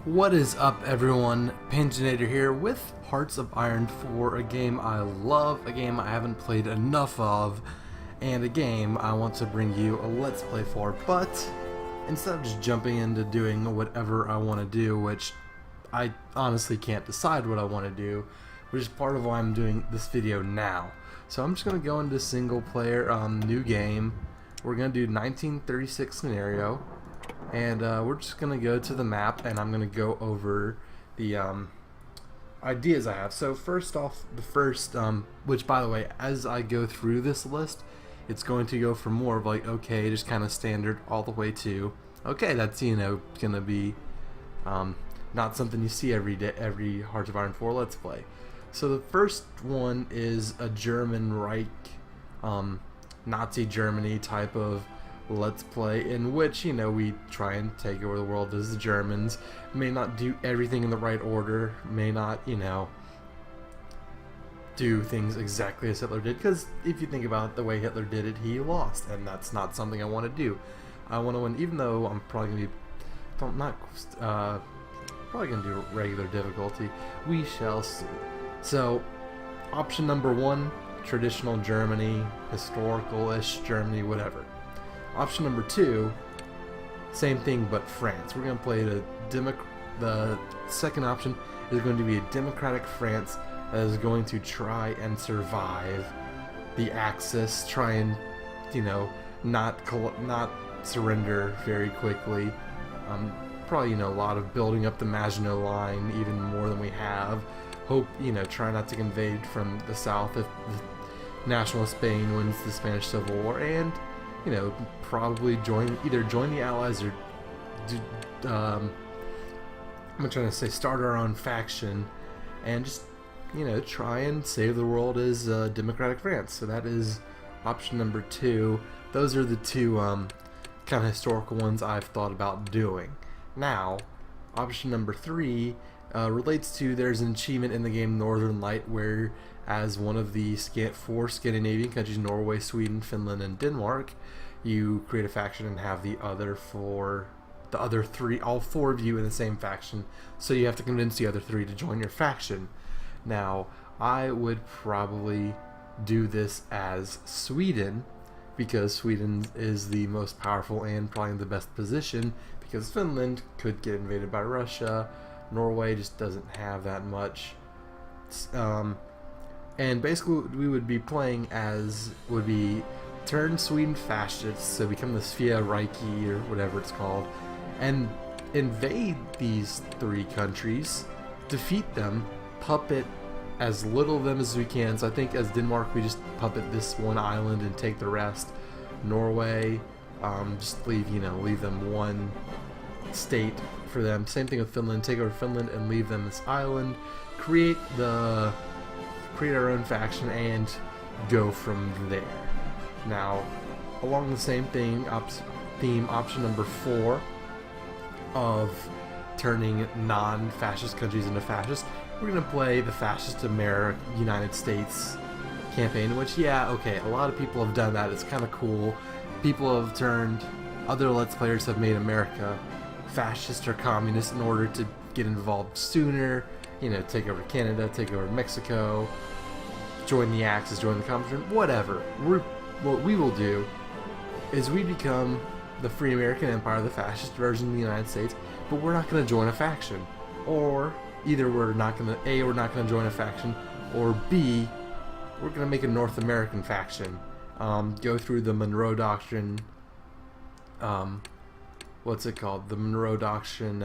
What is up, everyone? Panzernator here with Hearts of Iron 4, a game I love, a game I haven't played enough of, and a game I want to bring you a Let's Play for. But instead of just jumping into doing whatever I want to do, which I honestly can't decide what I want to do, which is part of why I'm doing this video now. So I'm just going to go into single player, new game. We're going to do 1936 scenario. And we're just going to go to the map, and I'm going to go over the ideas I have. So first off, the first, which by the way, as I go through this list, it's going to go from more of like, okay, just kind of standard, all the way to, okay, that's, you know, going to be not something you see every day, every Hearts of Iron 4 Let's Play. So the first one is a German Reich, Nazi Germany type of Let's Play, in which, you know, we try and take over the world as the Germans. May not do everything in the right order, may not, you know, do things exactly as Hitler did, because if you think about it, the way Hitler did it, he lost, and that's not something I want to do. I want to win, even though I'm probably going to be, probably going to do regular difficulty. We shall see. So, option number one, traditional Germany, historical-ish Germany, whatever. Option number two, same thing but France. We're going to play the second option is going to be a democratic France that is going to try and survive the Axis, try and, you know, not surrender very quickly. Probably, you know, a lot of building up the Maginot Line, even more than we have. Hope, you know, try not to invade from the south if the National Spain wins the Spanish Civil War, and, you know, probably either join the Allies or I'm trying to say start our own faction and just, you know, try and save the world as democratic France. So that is option number two. Those are the two kind of historical ones I've thought about doing. Now, option number three relates to, there's an achievement in the game Northern Light where, as one of the four Scandinavian countries, Norway, Sweden, Finland, and Denmark, you create a faction and have the other three, all four of you in the same faction. So you have to convince the other three to join your faction. Now, I would probably do this as Sweden, because Sweden is the most powerful and probably in the best position, because Finland could get invaded by Russia. Norway just doesn't have that much. And basically what we would be playing as would be turn Sweden fascist, so become the Svea Reiki or whatever it's called, and invade these three countries, defeat them, puppet as little of them as we can. So I think as Denmark we just puppet this one island and take the rest. Norway, just leave them one state for them. Same thing with Finland, take over Finland and leave them this island, create our own faction and go from there. Now, along the same theme, option number four of turning non-fascist countries into fascist, we're going to play the fascist United States campaign, which, yeah, okay, a lot of people have done that. It's kind of cool. People have other Let's Players have made America fascist or communist in order to get involved sooner, you know, take over Canada, take over Mexico, join the Axis, join the Commonwealth, whatever. What we will do is we become the Free American Empire, the fascist version of the United States, but we're not going to join a faction. Or either we're not going to join a faction, or B, we're going to make a North American faction. Go through the Monroe Doctrine. What's it called? The Monroe Doctrine.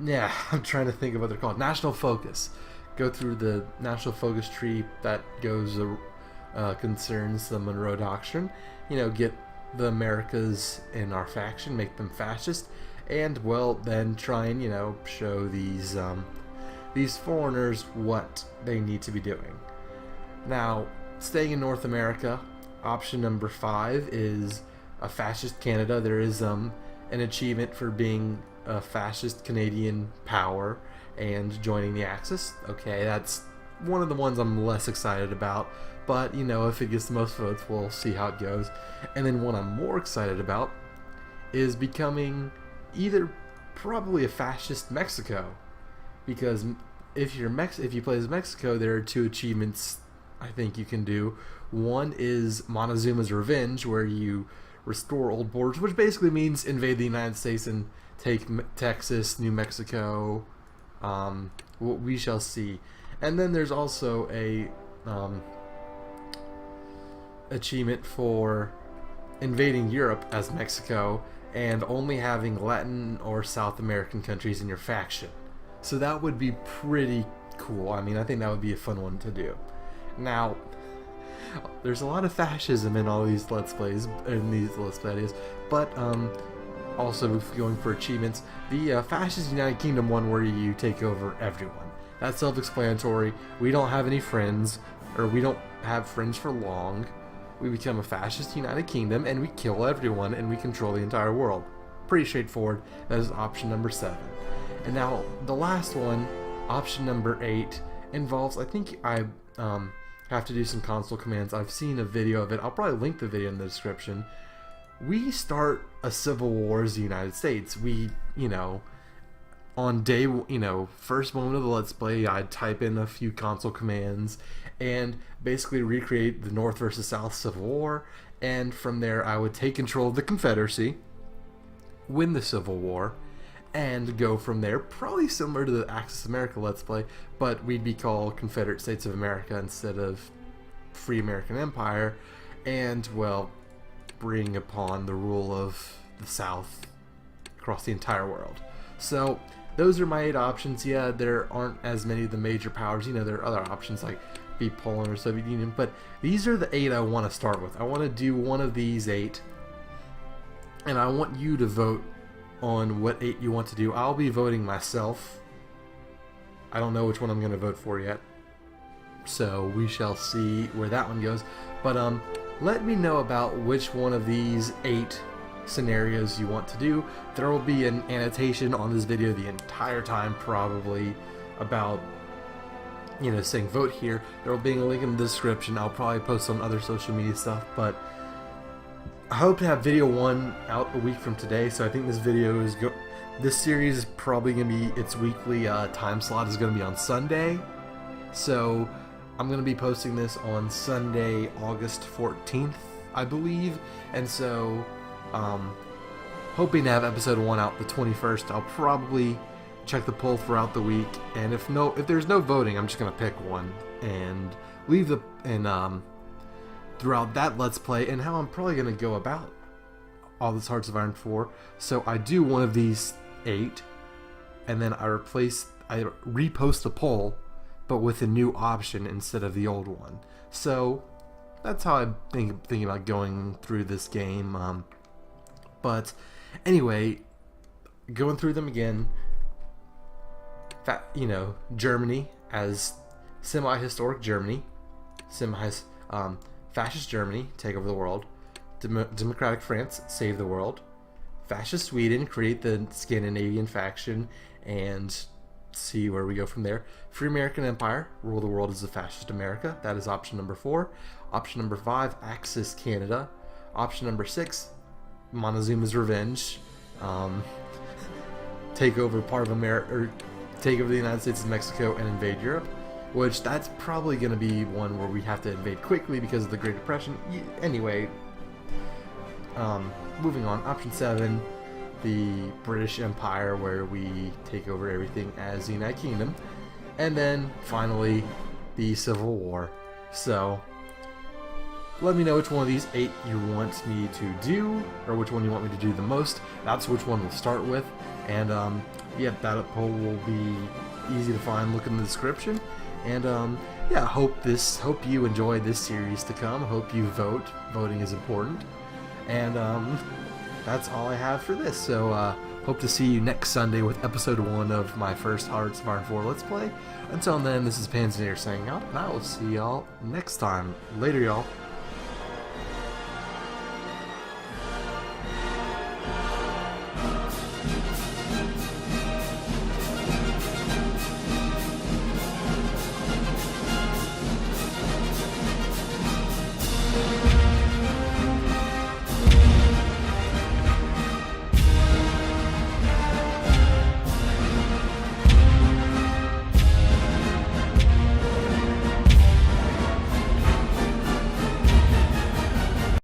Yeah, I'm trying to think of what they're called. National Focus. Go through the National Focus tree that goes concerns the Monroe Doctrine. You know, get the Americas in our faction, make them fascist, and, well, then try and, you know, show these foreigners what they need to be doing. Now, staying in North America, option number five is a fascist Canada. There is an achievement for being a fascist Canadian power and joining the Axis. Okay, that's one of the ones I'm less excited about, but, you know, if it gets the most votes, we'll see how it goes. And then one I'm more excited about is becoming either probably a fascist Mexico, because if you play as Mexico, there are 2 achievements I think you can do. One is Montezuma's Revenge, where you restore old borders, which basically means invade the United States and take Texas, New Mexico. We shall see. And then there's also a achievement for invading Europe as Mexico and only having Latin or South American countries in your faction. So that would be pretty cool. I mean, I think that would be a fun one to do. Now, there's a lot of fascism in all these Let's Plays, but also going for achievements. The Fascist United Kingdom one, where you take over everyone. That's self-explanatory. We don't have any friends, or we don't have friends for long. We become a Fascist United Kingdom, and we kill everyone, and we control the entire world. Pretty straightforward. That is option number 7. And now, the last one, option number 8, involves, I think I have to do some console commands. I've seen a video of it. I'll probably link the video in the description. We start a civil war as the United States. We, on day, first moment of the Let's Play, I'd type in a few console commands and basically recreate the North versus South Civil War, and from there I would take control of the Confederacy, win the Civil War, and go from there, probably similar to the Axis America Let's Play, but we'd be called Confederate States of America instead of Free American Empire, and, well, bring upon the rule of the South across the entire world. So, those are my 8 options. Yeah, there aren't as many of the major powers. There are other options like be Poland or Soviet Union, but these are the 8 I want to start with. I want to do one of these 8, and I want you to vote on what 8 you want to do. I'll be voting myself. I don't know which one I'm going to vote for yet, so we shall see where that one goes. But let me know about which one of these 8 scenarios you want to do. There will be an annotation on this video the entire time, probably, about saying vote here. There will be a link in the description. I'll probably post on other social media stuff, but I hope to have video 1 out a week from today. So I think this series is probably gonna be, its weekly time slot is gonna be on Sunday. So I'm gonna be posting this on Sunday, August 14th, I believe, and so hoping to have episode 1 out the 21st. I'll probably check the poll throughout the week, and if there's no voting, I'm just gonna pick one and leave throughout that Let's Play, and how I'm probably gonna go about all this Hearts of Iron 4. So I do one of these 8, and then I repost the poll, but with a new option instead of the old one. So that's how I'm thinking about going through this game. But anyway, going through them again. Germany as semi-historic Germany, fascist Germany, take over the world. Democratic France, save the world. Fascist Sweden, create the Scandinavian faction and see where we go from there. Free American Empire, rule the world as a fascist America. That is option number 4. Option number 5, Axis Canada. Option number 6, Montezuma's Revenge. Take over part of America, or take over the United States and Mexico and invade Europe, which that's probably going to be one where we have to invade quickly because of the Great Depression. Anyway, moving on. Option 7, the British Empire, where we take over everything as the United Kingdom. And then, finally, the Civil War. So, let me know which one of these 8 you want me to do, or which one you want me to do the most. That's which one we'll start with. And, yeah, that poll will be easy to find. Look in the description. And, yeah, hope you enjoy this series to come. Hope you vote. Voting is important. And, that's all I have for this. So, hope to see you next Sunday with episode 1 of my first Hearts of Iron 4 Let's Play. Until then, this is Panzernator saying out, and I will see y'all next time. Later, y'all.